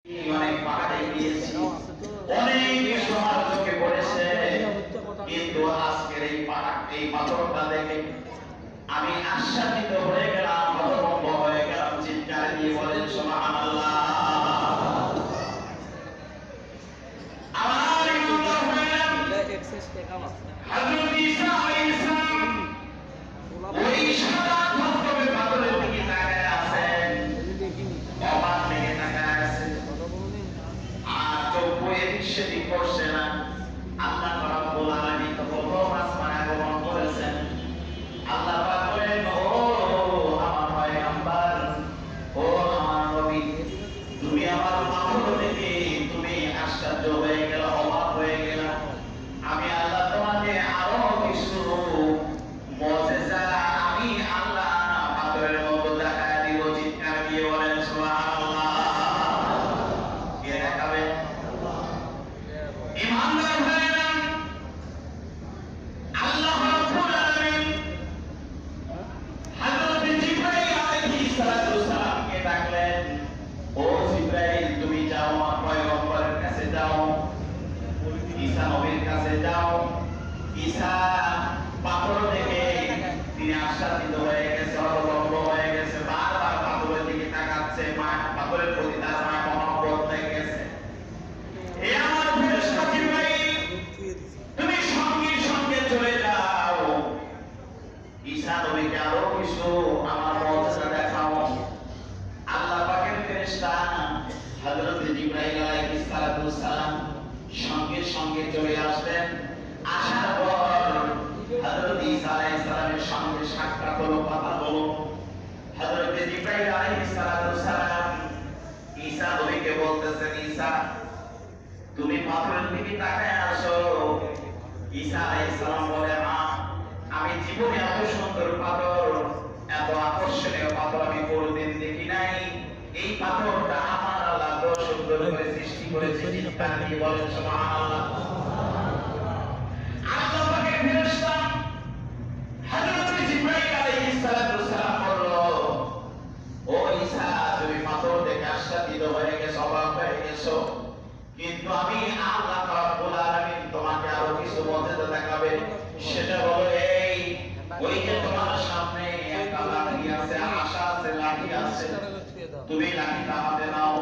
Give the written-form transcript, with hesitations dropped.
অনেক পাহাড়ে গিয়েছি, অনেক সমালোচকে পড়েছে, কিন্তু আজকের এই পাথরটা দেখে আমি আশ্বাসিত হয়ে গেলাম, হতভম্ব হয়ে গেলাম। চিৎকার দিয়ে বলেন সুবহানাল্লাহ। আমার ইমানদার ভাইরা, হযরত ঈসা আলাইহিস সালাম ওই সাদা থপথপে পাথরের দিকে তাকায় আছেন, অবাক লেগে তাকায় আছেন, আর চোখ বয়ে সেদিক করছে না। আল্লাহ রাব্বুল আলামিন তো প্রথম আসমানে আগমন করেছেন। আল্লাহ পাক বলেন, ও আমার পয়গম্বর, ও আমার নবী, তুমি আমার পাথর দেখে তুমি আশ্চর্য হয়ে গেল, অবাক হয়ে গেল। আমি আল্লাহ তোমাকে আরো কিছু মুজিজা আমি আল্লাহ পাথরের মতো দেখায় দিব। চিৎকার দিয়ে বলেন সুবহানাল্লাহ। কে দেখাবে? ইমানদার ভাইরা, আল্লাহ রাব্বুল আলামিন হযরত জিবরাইল আলাইহিস সালামকে ডাকলেন, ও জিবরাইল, তুমি যাও আমার পয়গম্বরের কাছে যাও, ঈসা নবীর কাছে যাও। ঈসা পাথর দেখে তিনি আশ্চর্যিত হয়ে গেছে, হতভম্ব হয়ে গেছে, বারবার পাথরের দিকে তাকাচ্ছে, পাথরের প্রতি তার মায়া মহব্বত হয়ে গেছে। এ আমার ফেরেশতা জিবরাইল, তুমি সঙ্গে সঙ্গে চলে যাও, ঈসা নবীকে আরো কিছু আমার মুজিজা দেখাও। আল্লাহ পাকের ফেরেশতা হযরত জিবরাইল আলাইহিস সালাম সঙ্গে সঙ্গে চলে আসলেন। আসার পর হযরত ঈসা আলাইহিস সালামের সঙ্গে সাক্ষাৎ হলো, কথা হলো। হযরত জিবরাইল আলাইহিস সালাম ঈসা নবীকে বলতেছেন, ঈসা, তুমি পাথরের দিকে তাকায় আছো। ঈসা আলাইহিস সালাম বলে, হ্যাঁ, আমি জীবনে এত সুন্দর পাথর, এত আকর্ষণীয় পাথর আমি কোনোদিন দেখি নাই। এই পাথরটা আমার আল্লাহ এত সুন্দর করে সৃষ্টি করেছে। চিৎকার দিয়ে বলেন সুবহানাল্লাহ। আল্লাহ পাকের ফেরেশতা হযরত জিবরাইল আলাইহিস সালাম বলল, ও ঈসা, তুমি পাথর দেখে আশ্চর্যিত হয়ে গেছো, অবাক হয়ে গেছো, কিন্তু আমি আল্লাহ রাব্বুল আলামিন তোমাকে আরো কিছু মুজিজা দেখাবে। সেটা হলো এই, ওই যে তোমার সামনে একটা লাঠি আছে, আশা আছে, লাঠি আছে, তুমি লাঠিটা হাতে নাও।